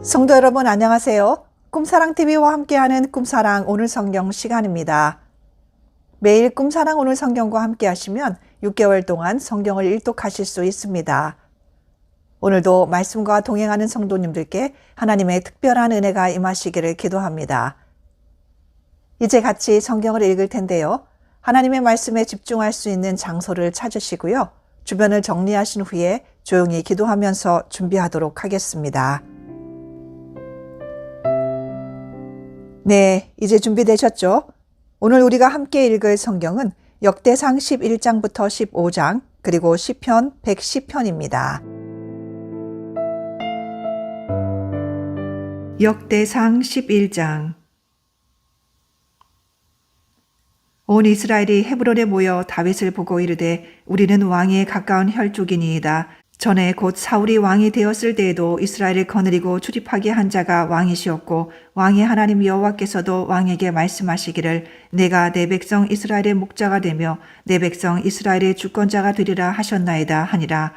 성도 여러분 안녕하세요. 꿈사랑TV와 함께하는 꿈사랑 오늘 성경 시간입니다. 매일 꿈사랑 오늘 성경과 함께 하시면 6개월 동안 성경을 일독하실 수 있습니다. 오늘도 말씀과 동행하는 성도님들께 하나님의 특별한 은혜가 임하시기를 기도합니다. 이제 같이 성경을 읽을 텐데요. 하나님의 말씀에 집중할 수 있는 장소를 찾으시고요. 주변을 정리하신 후에 조용히 기도하면서 준비하도록 하겠습니다. 네, 이제 준비되셨죠? 오늘 우리가 함께 읽을 성경은 역대상 11장부터 15장 그리고 시편 110편입니다. 역대상 11장. 온 이스라엘이 헤브론에 모여 다윗을 보고 이르되 우리는 왕에 가까운 혈족이니이다. 전에 곧 사울이 왕이 되었을 때에도 이스라엘을 거느리고 출입하게 한 자가 왕이시었고 왕의 하나님 여호와께서도 왕에게 말씀하시기를 내가 내 백성 이스라엘의 목자가 되며 내 백성 이스라엘의 주권자가 되리라 하셨나이다 하니라.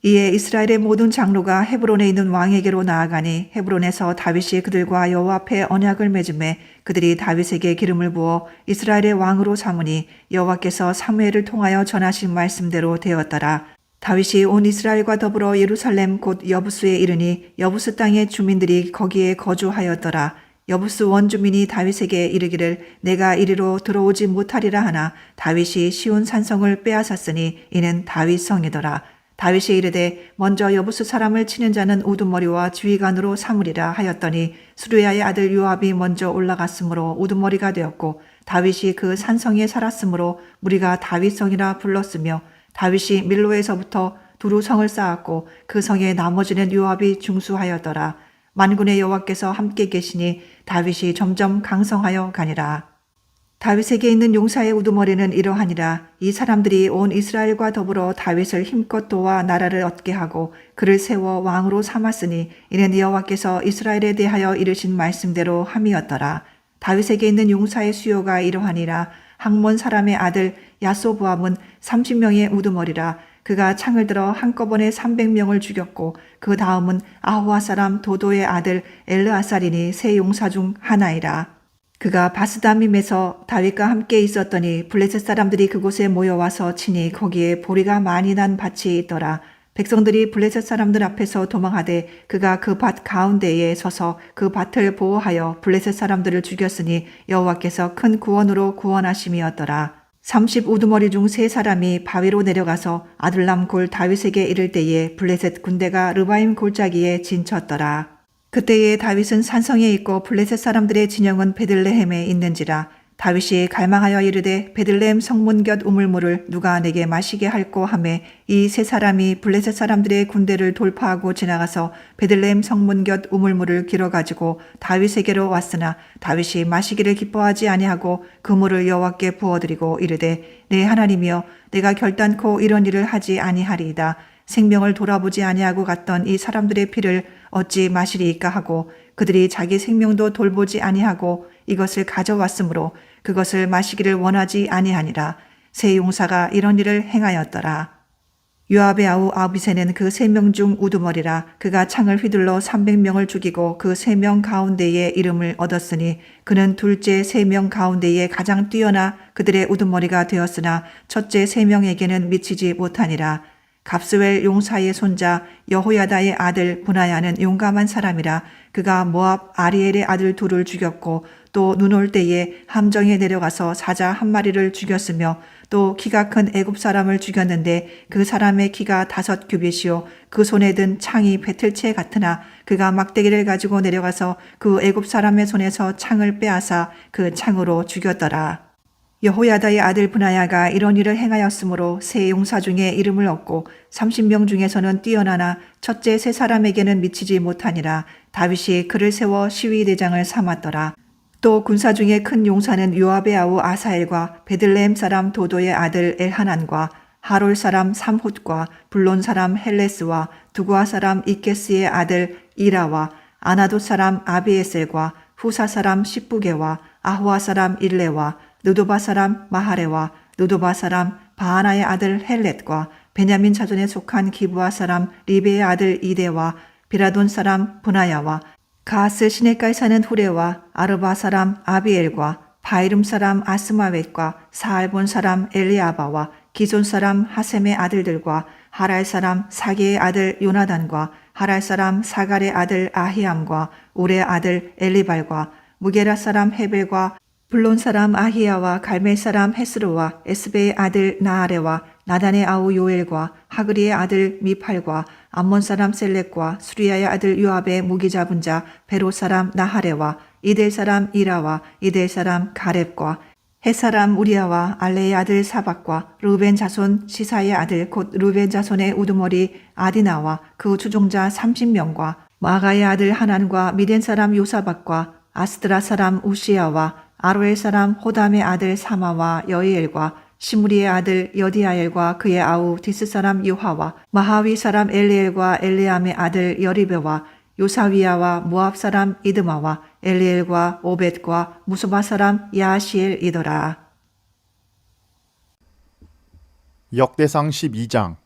이에 이스라엘의 모든 장로가 헤브론에 있는 왕에게로 나아가니 헤브론에서 다윗이 그들과 여호와 앞에 언약을 맺음에 그들이 다윗에게 기름을 부어 이스라엘의 왕으로 삼으니 여호와께서 사무엘을 통하여 전하신 말씀대로 되었더라. 다윗이 온 이스라엘과 더불어 예루살렘 곧 여부스에 이르니 여부스 땅의 주민들이 거기에 거주하였더라. 여부스 원주민이 다윗에게 이르기를 내가 이리로 들어오지 못하리라 하나 다윗이 시온 산성을 빼앗았으니 이는 다윗 성이더라. 다윗이 이르되 먼저 여부스 사람을 치는 자는 우두머리와 지휘관으로 삼으리라 하였더니 수르야의 아들 요압이 먼저 올라갔으므로 우두머리가 되었고 다윗이 그 산성에 살았으므로 무리가 다윗성이라 불렀으며 다윗이 밀로에서부터 두루 성을 쌓았고 그 성에 나머지는 요압이 중수하였더라. 만군의 여호와께서 함께 계시니 다윗이 점점 강성하여 가니라. 다윗에게 있는 용사의 우두머리는 이러하니라. 이 사람들이 온 이스라엘과 더불어 다윗을 힘껏 도와 나라를 얻게 하고 그를 세워 왕으로 삼았으니 이는 여호와께서 이스라엘에 대하여 이르신 말씀대로 함이었더라. 다윗에게 있는 용사의 수요가 이러하니라. 학몬 사람의 아들 야소보암은 30명의 우두머리라. 그가 창을 들어 한꺼번에 300명을 죽였고 그 다음은 아호와 사람 도도의 아들 엘르아살이니 세 용사 중 하나이라. 그가 바스다밈에서 다윗과 함께 있었더니 블레셋 사람들이 그곳에 모여와서 치니 거기에 보리가 많이 난 밭이 있더라. 백성들이 블레셋 사람들 앞에서 도망하되 그가 그 밭 가운데에 서서 그 밭을 보호하여 블레셋 사람들을 죽였으니 여호와께서 큰 구원으로 구원하심이었더라. 30 우두머리 중 3사람이 바위로 내려가서 아둘람 골 다윗에게 이를 때에 블레셋 군대가 르바임 골짜기에 진쳤더라. 그때에 다윗은 산성에 있고 블레셋 사람들의 진영은 베들레헴에 있는지라. 다윗이 갈망하여 이르되 베들레헴 성문 곁 우물물을 누가 내게 마시게 할꼬 하매 이 3사람이 블레셋 사람들의 군대를 돌파하고 지나가서 베들레헴 성문 곁 우물물을 길어가지고 다윗에게로 왔으나 다윗이 마시기를 기뻐하지 아니하고 그 물을 여호와께 부어드리고 이르되 내 하나님이여 내가 결단코 이런 일을 하지 아니하리이다. 생명을 돌아보지 아니하고 갔던 이 사람들의 피를 어찌 마시리이까 하고 그들이 자기 생명도 돌보지 아니하고 이것을 가져왔으므로 그것을 마시기를 원하지 아니하니라. 세 용사가 이런 일을 행하였더라. 요압의 아우 아비새는 그 3명 중 우두머리라. 그가 창을 휘둘러 300명을 죽이고 그 3명 가운데에 이름을 얻었으니 그는 둘째 3명 가운데에 가장 뛰어나 그들의 우두머리가 되었으나 첫째 3명에게는 미치지 못하니라. 갑스웰 용사의 손자 여호야다의 아들 분하야는 용감한 사람이라. 그가 모압 아리엘의 아들 둘을 죽였고 또 눈 올 때에 함정에 내려가서 사자 1마리를 죽였으며 또 키가 큰 애굽 사람을 죽였는데 그 사람의 키가 5규빗이요 그 손에 든 창이 배틀채 같으나 그가 막대기를 가지고 내려가서 그 애굽 사람의 손에서 창을 빼앗아 그 창으로 죽였더라. 여호야다의 아들 분하야가 이런 일을 행하였으므로 세 용사 중에 이름을 얻고 30명 중에서는 뛰어나나 첫째 3사람에게는 미치지 못하니라. 다윗이 그를 세워 시위대장을 삼았더라. 또 군사 중에 큰 용사는 요압의 아우 아사엘과 베들레헴 사람 도도의 아들 엘하난과 하롤 사람 삼훗과 블론 사람 헬레스와 두구아 사람 이케스의 아들 이라와 아나돗 사람 아비에셀과 후사 사람 십부게와 아호아 사람 일레와 느도바 사람 마하레와 느도바 사람 바하나의 아들 헬렛과 베냐민 자손에 속한 기브아 사람 리베의 아들 이데와 비라돈 사람 분하야와 가스 시내가에 사는 후레와 아르바 사람 아비엘과 바이름 사람 아스마웻과 사알본 사람 엘리아바와 기존 사람 하셈의 아들들과 하랄 사람 사게의 아들 요나단과 하랄 사람 사갈의 아들 아히암과 우레 아들 엘리발과 무게라 사람 헤벨과 블론 사람 아히야와 갈멜 사람 헤스르와 에스베의 아들 나아레와 나단의 아우 요엘과 하그리의 아들 미팔과 암몬 사람 셀렉과 수리야의 아들 요압의 무기 잡은 자 베로 사람 나하레와 이델 사람 이라와 이델 사람 가렙과 헷 사람 우리야와 알레의 아들 사박과 루벤 자손 시사의 아들 곧 루벤 자손의 우두머리 아디나와 그 추종자 30명과 마가의 아들 하난과 미덴 사람 요사박과 아스드라 사람 우시야와 아로엘 사람 호담의 아들 사마와 여이엘과 시므리의 아들 여디아엘과 그의 아우 디스 사람 요하와 마하위 사람 엘리엘과 엘리암의 아들 여리베와 요사위야와 모압 사람 이드마와 엘리엘과 오벳과 무소바 사람 야시엘이더라. 역대상 12장.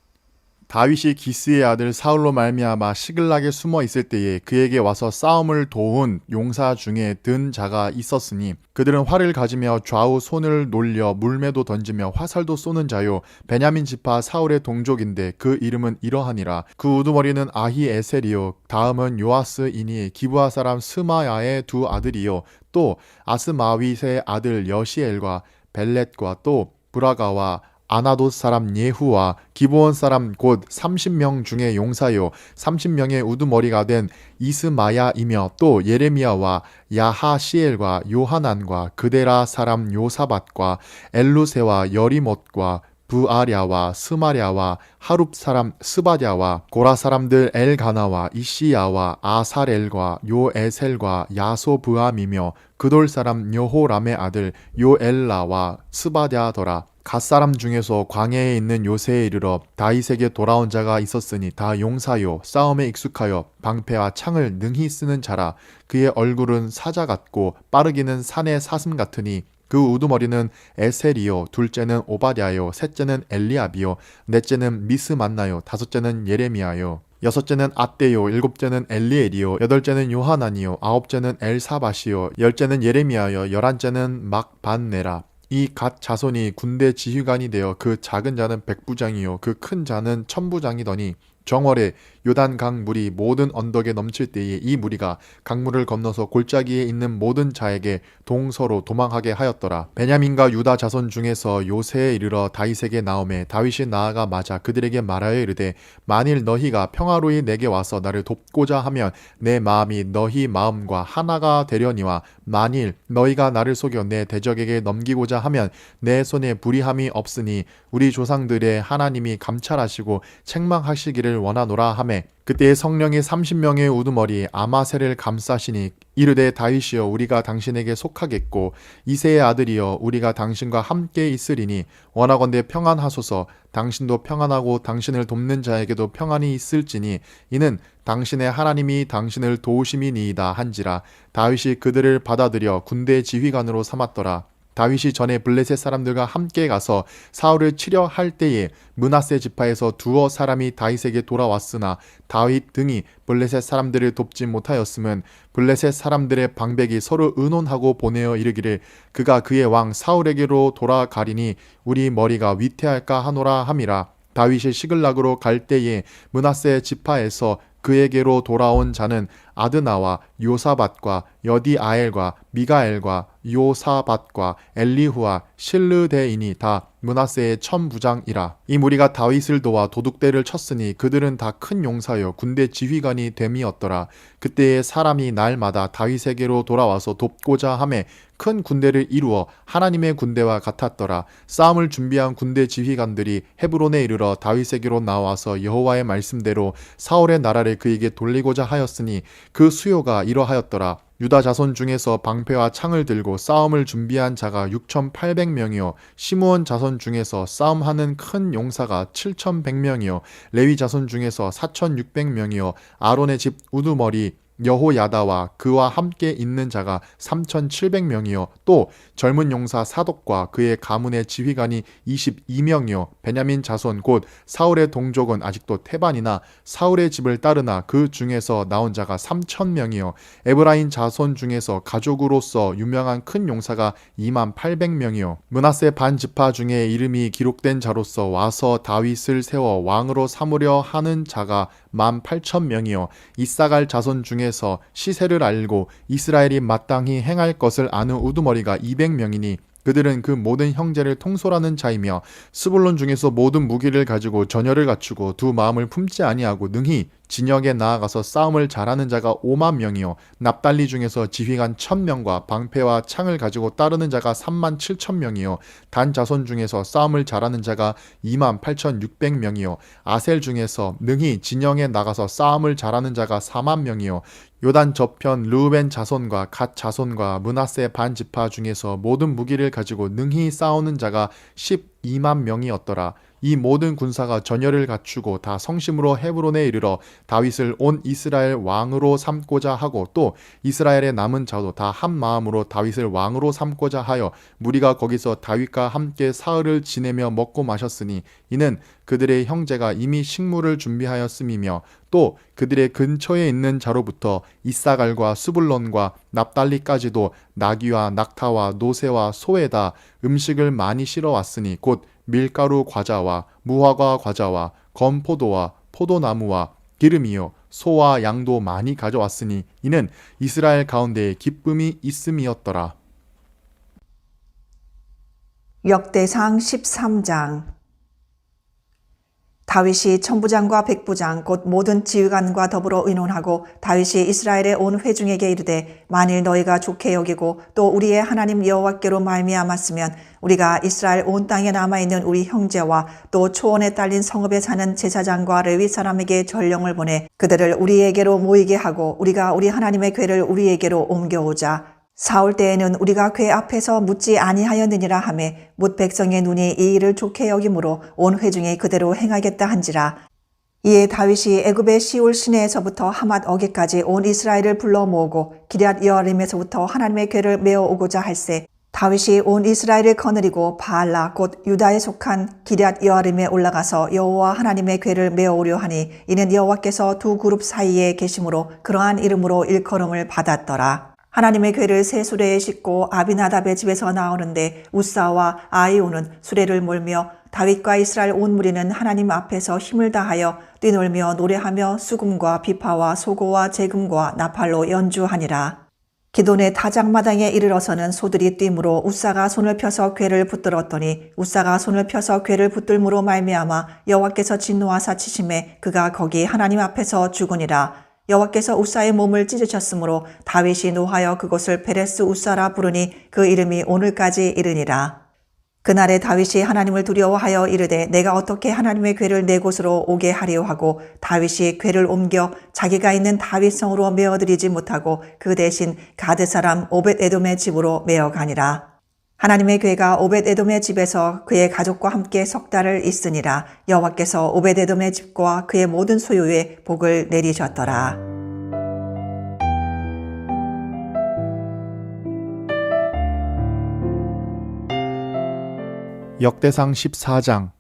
다윗이 기스의 아들 사울로 말미암아 시글락에 숨어 있을 때에 그에게 와서 싸움을 도운 용사 중에 든 자가 있었으니 그들은 활을 가지며 좌우 손을 놀려 물매도 던지며 화살도 쏘는 자요 베냐민 지파 사울의 동족인데 그 이름은 이러하니라. 그 우두머리는 아히에셀이요 다음은 요아스이니 기브아 사람 스마야의 두 아들이요 또 아스마윗의 아들 여시엘과 벨렛과 또 브라가와 아나돗 사람 예후와 기브온 사람 곧 30명 중에 용사요 30명의 우두머리가 된 이스마야이며 또 예레미야와 야하시엘과 요하난과 그데라 사람 요사밧과 엘루세와 여리못과 부아랴와 스마랴와 하룹 사람 스바랴와 고라 사람들 엘가나와 이시야와 아살엘과 요에셀과 야소브암이며 그돌 사람 여호람의 아들 요엘라와 스바랴더라. 갓사람 중에서 광야에 있는 요새에 이르러 다윗에게 돌아온 자가 있었으니 다 용사요 싸움에 익숙하여 방패와 창을 능히 쓰는 자라. 그의 얼굴은 사자 같고 빠르기는 산의 사슴 같으니 그 우두머리는 에셀이요 둘째는 오바댜요 셋째는 엘리압이요 넷째는 미스만나요 다섯째는 예레미야요 여섯째는 앗대요 일곱째는 엘리엘이요 여덟째는 요하난이요 아홉째는 엘사밧이요 열째는 예레미야요 열한째는 막반네라. 이 갓 자손이 군대 지휘관이 되어 그 작은 자는 백부장이요 그 큰 자는 천부장이더니 정월에 요단강 물이 모든 언덕에 넘칠 때에 이 무리가 강물을 건너서 골짜기에 있는 모든 자에게 동서로 도망하게 하였더라. 베냐민과 유다 자손 중에서 요새에 이르러 다윗에게 나오매 다윗이 나아가 맞아 그들에게 말하여 이르되 만일 너희가 평화로이 내게 와서 나를 돕고자 하면 내 마음이 너희 마음과 하나가 되려니와 만일 너희가 나를 속여 내 대적에게 넘기고자 하면 내 손에 불의함이 없으니 우리 조상들의 하나님이 감찰하시고 책망하시기를 원하노라 하매 그때의 성령이 30명의 우두머리 아마셀을 감싸시니 이르되 다윗이여 우리가 당신에게 속하겠고 이새의 아들이여 우리가 당신과 함께 있으리니 원하건대 평안하소서. 당신도 평안하고 당신을 돕는 자에게도 평안이 있을지니 이는 당신의 하나님이 당신을 도우심이니이다 한지라. 다윗이 그들을 받아들여 군대 지휘관으로 삼았더라. 다윗이 전에 블레셋 사람들과 함께 가서 사울을 치려 할 때에 므낫세 지파에서 두어 사람이 다윗에게 돌아왔으나 다윗 등이 블레셋 사람들을 돕지 못하였음은 블레셋 사람들의 방백이 서로 의논하고 보내어 이르기를 그가 그의 왕 사울에게로 돌아가리니 우리 머리가 위태할까 하노라 함이라. 다윗이 시글락으로 갈 때에 므낫세 지파에서 그에게로 돌아온 자는 아드나와 요사밧과 여디아엘과 미가엘과 요사밧과 엘리후와 실르데인이 다 므낫세의 천부장이라. 이 무리가 다윗을 도와 도둑대를 쳤으니 그들은 다 큰 용사여 군대 지휘관이 됨이었더라. 그때에 사람이 날마다 다윗에게로 돌아와서 돕고자 하매 큰 군대를 이루어 하나님의 군대와 같았더라. 싸움을 준비한 군대 지휘관들이 헤브론에 이르러 다윗에게로 나와서 여호와의 말씀대로 사울의 나라를 그에게 돌리고자 하였으니 그 수요가 이러하였더라. 유다 자손 중에서 방패와 창을 들고 싸움을 준비한 자가 6,800명이요 시므온 자손 중에서 싸움하는 큰 용사가 7,100명이요 레위 자손 중에서 4,600명이요 아론의 집 우두머리 여호야다와 그와 함께 있는 자가 3,700명이요 또 젊은 용사 사독과 그의 가문의 지휘관이 22명이요 베냐민 자손 곧 사울의 동족은 아직도 태반이나 사울의 집을 따르나 그 중에서 나온 자가 3,000명이요 에브라임 자손 중에서 가족으로서 유명한 큰 용사가 28,000명이요 므낫세 반 지파 중에 이름이 기록된 자로서 와서 다윗을 세워 왕으로 삼으려 하는 자가 18,000명이요 이사갈 자손 중에서 시세를 알고 이스라엘이 마땅히 행할 것을 아는 우두머리가 200명이니 그들은 그 모든 형제를 통솔하는 자이며 스불론 중에서 모든 무기를 가지고 전열을 갖추고 두 마음을 품지 아니하고 능히 진영에 나아가서 싸움을 잘하는 자가 5만 명이요 납달리 중에서 지휘관 1,000명과 방패와 창을 가지고 따르는 자가 37,000명이요 단 자손 중에서 싸움을 잘하는 자가 28,600명이요 아셀 중에서 능히 진영에 나가서 싸움을 잘하는 자가 4만 명이요 요단 저편 르우벤 자손과 갓 자손과 므낫세 반 지파 중에서 모든 무기를 가지고 능히 싸우는 자가 12만 명이었더라. 이 모든 군사가 전열을 갖추고 다 성심으로 헤브론에 이르러 다윗을 온 이스라엘 왕으로 삼고자 하고 또 이스라엘의 남은 자도 다 한 마음으로 다윗을 왕으로 삼고자 하여 무리가 거기서 다윗과 함께 사흘을 지내며 먹고 마셨으니 이는 그들의 형제가 이미 식물을 준비하였음이며 또 그들의 근처에 있는 자로부터 이사갈과 스불론과 납달리까지도 나귀와 낙타와 노새와 소에다 음식을 많이 실어왔으니 곧 밀가루 과자와 무화과 과자와 건포도와 포도나무와 기름이요 소와 양도 많이 가져왔으니 이는 이스라엘 가운데에 기쁨이 있음이었더라. 역대상 13장. 다윗이 천부장과 백부장 곧 모든 지휘관과 더불어 의논하고 다윗이 이스라엘의 온 회중에게 이르되 만일 너희가 좋게 여기고 또 우리의 하나님 여호와께로 말미암았으면 우리가 이스라엘 온 땅에 남아있는 우리 형제와 또 초원에 딸린 성읍에 사는 제사장과 레위 사람에게 전령을 보내 그들을 우리에게로 모이게 하고 우리가 우리 하나님의 궤를 우리에게로 옮겨오자. 사울 때에는 우리가 궤 앞에서 묻지 아니하였느니라 하매 뭇 백성의 눈이 이 일을 좋게 여김으로 온 회중이 그대로 행하겠다 한지라. 이에 다윗이 애굽의 시올 시내에서부터 하맛 어게까지 온 이스라엘을 불러 모으고 기럇 여아림에서부터 하나님의 궤를 메어 오고자 할세 다윗이 온 이스라엘을 거느리고 바알라 곧 유다에 속한 기럇 여아림에 올라가서 여호와 하나님의 궤를 메어 오려 하니 이는 여호와께서 두 그룹 사이에 계심으로 그러한 이름으로 일컬음을 받았더라. 하나님의 궤를 새 수레에 싣고 아비나답의 집에서 나오는데 우사와 아이오는 수레를 몰며 다윗과 이스라엘 온 무리는 하나님 앞에서 힘을 다하여 뛰놀며 노래하며 수금과 비파와 소고와 재금과 나팔로 연주하니라. 기돈의 타작마당에 이르러서는 소들이 뛰므로 우사가 손을 펴서 궤를 붙들었더니 우사가 손을 펴서 궤를 붙들므로 말미암아 여호와께서 진노하사 치심에 그가 거기 하나님 앞에서 죽으니라. 여호와께서 우사의 몸을 찢으셨으므로 다윗이 노하여 그곳을 베레스 우사라 부르니 그 이름이 오늘까지 이르니라. 그날에 다윗이 하나님을 두려워하여 이르되 내가 어떻게 하나님의 궤를 내 곳으로 오게 하리오 하고 다윗이 궤를 옮겨 자기가 있는 다윗성으로 메어들이지 못하고 그 대신 가드 사람 오벳에돔의 집으로 메어가니라. 하나님의 궤가 오벳에돔의 집에서 그의 가족과 함께 석 달을 있으니라. 여호와께서 오벳에돔의 집과 그의 모든 소유에 복을 내리셨더라. 역대상 14장.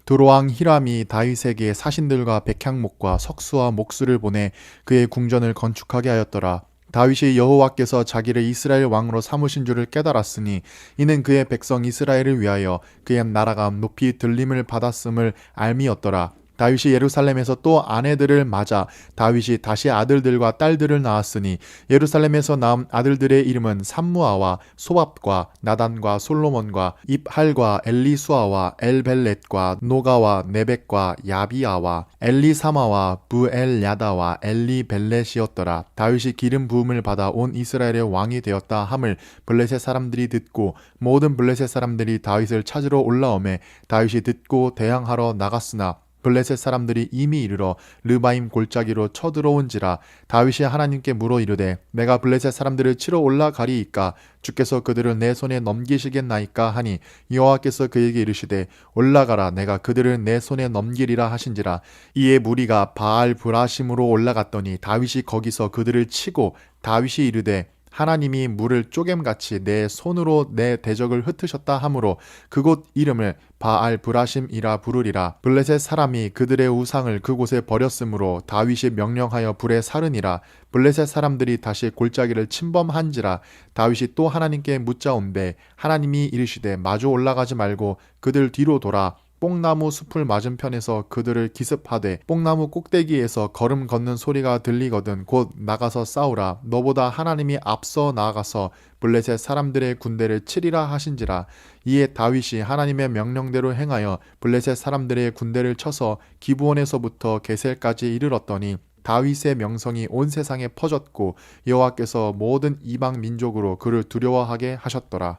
두로왕 히람이 다윗에게 사신들과 백향목과 석수와 목수를 보내 그의 궁전을 건축하게 하였더라. 다윗이 여호와께서 자기를 이스라엘 왕으로 삼으신 줄을 깨달았으니 이는 그의 백성 이스라엘을 위하여 그의 나라가 높이 들림을 받았음을 알미였더라. 다윗이 예루살렘에서 또 아내들을 맞아 다윗이 다시 아들들과 딸들을 낳았으니 예루살렘에서 낳은 아들들의 이름은 삼무아와 소밥과 나단과 솔로몬과 입할과 엘리수아와 엘벨렛과 노가와 네벡과 야비아와 엘리사마와 부엘야다와 엘리벨렛이었더라. 다윗이 기름 부음을 받아 온 이스라엘의 왕이 되었다 함을 블레셋 사람들이 듣고 모든 블레셋 사람들이 다윗을 찾으러 올라오매 다윗이 듣고 대항하러 나갔으나 블레셋 사람들이 이미 이르러 르바임 골짜기로 쳐들어온지라. 다윗이 하나님께 물어 이르되 내가 블레셋 사람들을 치러 올라가리이까 주께서 그들을 내 손에 넘기시겠나이까 하니 여호와께서 그에게 이르시되 올라가라 내가 그들을 내 손에 넘기리라 하신지라. 이에 무리가 바알 브라심으로 올라갔더니 다윗이 거기서 그들을 치고 다윗이 이르되 하나님이 물을 쪼겜같이 내 손으로 내 대적을 흩으셨다 하므로 그곳 이름을 바알 브라심이라 부르리라. 블레셋 사람이 그들의 우상을 그곳에 버렸으므로 다윗이 명령하여 불에 사르니라. 블레셋 사람들이 다시 골짜기를 침범한지라. 다윗이 또 하나님께 묻자온배 하나님이 이르시되 마주 올라가지 말고 그들 뒤로 돌아 뽕나무 숲을 맞은편에서 그들을 기습하되 뽕나무 꼭대기에서 걸음 걷는 소리가 들리거든 곧 나가서 싸우라. 너보다 하나님이 앞서 나아가서 블레셋 사람들의 군대를 치리라 하신지라. 이에 다윗이 하나님의 명령대로 행하여 블레셋 사람들의 군대를 쳐서 기브온에서부터 게셀까지 이르렀더니 다윗의 명성이 온 세상에 퍼졌고 여호와께서 모든 이방 민족으로 그를 두려워하게 하셨더라.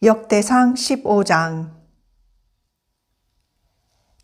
역대상 15장.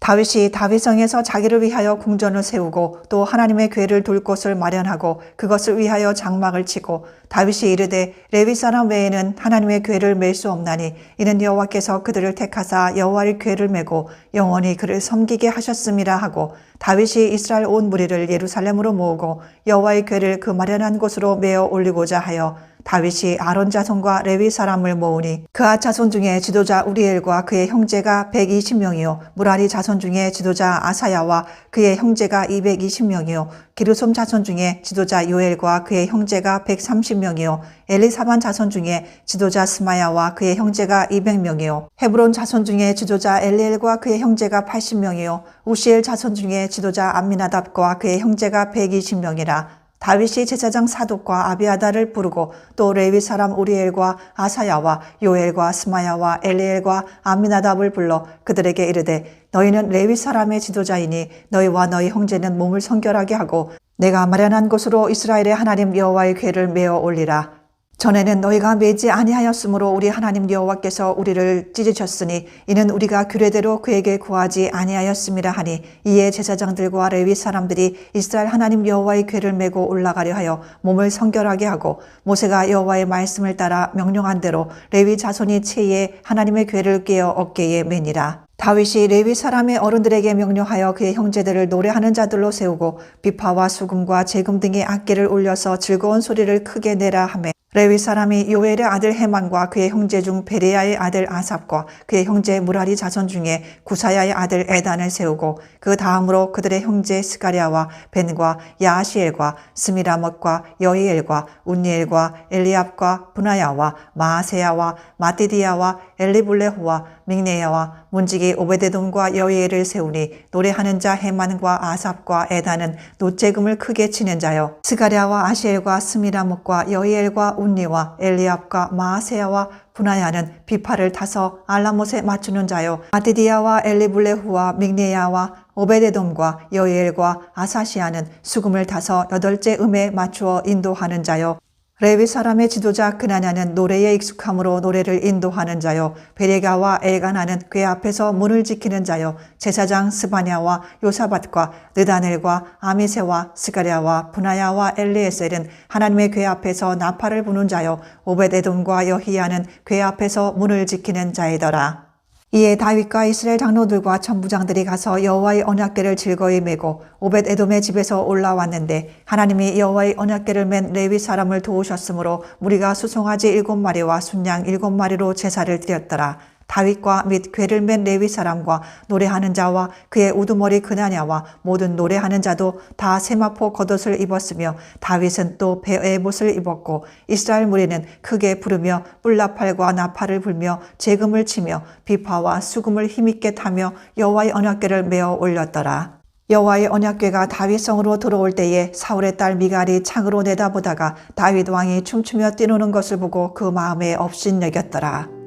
다윗이 다윗성에서 자기를 위하여 궁전을 세우고 또 하나님의 궤를 둘 곳을 마련하고 그것을 위하여 장막을 치고 다윗이 이르되 레위 사람 외에는 하나님의 궤를 맬 수 없나니 이는 여호와께서 그들을 택하사 여호와의 궤를 메고 영원히 그를 섬기게 하셨음이라 하고 다윗이 이스라엘 온 무리를 예루살렘으로 모으고 여호와의 궤를 그 마련한 곳으로 메어 올리고자 하여 다윗이 아론 자손과 레위 사람을 모으니 그아 자손 중에 지도자 우리엘과 그의 형제가 120명이요 무라리 자손 중에 지도자 아사야와 그의 형제가 220명이요 기르솜 자손 중에 지도자 요엘과 그의 형제가 130명이요 엘리사반 자손 중에 지도자 스마야와 그의 형제가 200명이요 헤브론 자손 중에 지도자 엘리엘과 그의 형제가 80명이요 우시엘 자손 중에 지도자 암미나답과 그의 형제가 120명이라. 다윗이 제사장 사독과 아비아다를 부르고 또 레위 사람 우리엘과 아사야와 요엘과 스마야와 엘리엘과 암미나답을 불러 그들에게 이르되 너희는 레위 사람의 지도자이니 너희와 너희 형제는 몸을 성결하게 하고 내가 마련한 곳으로 이스라엘의 하나님 여호와의 궤를 메어 올리라. 전에는 너희가 매지 아니하였으므로 우리 하나님 여호와께서 우리를 찢으셨으니 이는 우리가 규례대로 그에게 구하지 아니하였음이라 하니 이에 제사장들과 레위 사람들이 이스라엘 하나님 여호와의 궤를 메고 올라가려 하여 몸을 성결하게 하고 모세가 여호와의 말씀을 따라 명령한 대로 레위 자손이 체에 하나님의 궤를 꿰어 어깨에 매니라. 다윗이 레위 사람의 어른들에게 명령하여 그의 형제들을 노래하는 자들로 세우고 비파와 수금과 제금 등의 악기를 울려서 즐거운 소리를 크게 내라 하매 레위 사람이 요엘의 아들 헤만과 그의 형제 중 베레야의 아들 아삽과 그의 형제 무라리 자손 중에 구사야의 아들 에단을 세우고 그 다음으로 그들의 형제 스가랴와 벤과 야시엘과 스미라못과 여이엘과 운니엘과 엘리압과 분하야와 마아세야와 마띠디야와 엘리블레호와 믹네야와 문지기 오베데돔과 여이엘을 세우니 노래하는 자 헤만과 아삽과 에단은 노재금을 크게 치는 자요 스가랴와 아시엘과 스미라못과 여이엘과 운니와 엘리압과 마아세야와 분하야는 비파를 타서 알라못에 맞추는 자요 마띠디야와 엘리블레후와 믹네야와 오베데돔과 여이엘과 아사시아는 수금을 타서 8째 음에 맞추어 인도하는 자요 레위 사람의 지도자 그나냐는 노래에 익숙함으로 노래를 인도하는 자요 베레가와 엘가나는 궤 앞에서 문을 지키는 자요 제사장 스바냐와 요사밧과 느다넬과 아미세와 스가랴와 분하야와 엘리에셀은 하나님의 궤 앞에서 나팔을 부는 자요 오벳에돔과 여히야는 궤 앞에서 문을 지키는 자이더라. 이에 다윗과 이스라엘 장로들과 천부장들이 가서 여호와의 언약궤를 즐거이 메고 오벳에돔의 집에서 올라왔는데 하나님이 여호와의 언약궤를 맨 레위 사람을 도우셨으므로 무리가 수송아지 7마리와 순양 7마리로 제사를 드렸더라. 다윗과 및 궤를 맨 레위 사람과 노래하는 자와 그의 우두머리 그나냐와 모든 노래하는 자도 다 세마포 겉옷을 입었으며 다윗은 또 베에봇을 입었고 이스라엘 무리는 크게 부르며 뿔나팔과 나팔을 불며 재금을 치며 비파와 수금을 힘있게 타며 여호와의 언약궤를 메어 올렸더라. 여호와의 언약궤가 다윗성으로 들어올 때에 사울의 딸 미갈이 창으로 내다보다가 다윗 왕이 춤추며 뛰노는 것을 보고 그 마음에 업신여겼더라.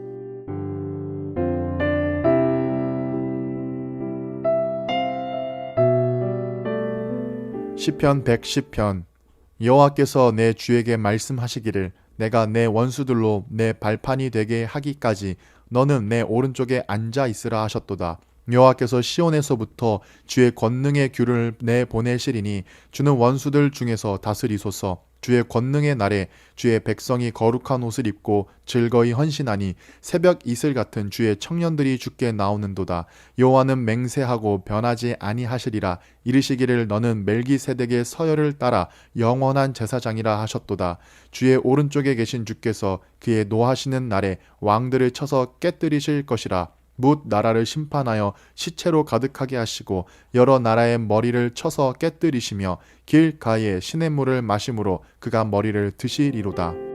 시편 110편. 여호와께서 내 주에게 말씀하시기를 내가 내 원수들로 내 발판이 되게 하기까지 너는 내 오른쪽에 앉아 있으라 하셨도다. 여호와께서 시온에서부터 주의 권능의 귤을 내보내시리니 주는 원수들 중에서 다스리소서. 주의 권능의 날에 주의 백성이 거룩한 옷을 입고 즐거이 헌신하니 새벽 이슬 같은 주의 청년들이 주께 나오는도다. 여호와는 맹세하고 변하지 아니하시리라. 이르시기를 너는 멜기세덱의 서열을 따라 영원한 제사장이라 하셨도다. 주의 오른쪽에 계신 주께서 그의 노하시는 날에 왕들을 쳐서 깨뜨리실 것이라. 뭇 나라를 심판하여 시체로 가득하게 하시고 여러 나라의 머리를 쳐서 깨뜨리시며 길 가에 시냇물을 마심으로 그가 머리를 드시리로다.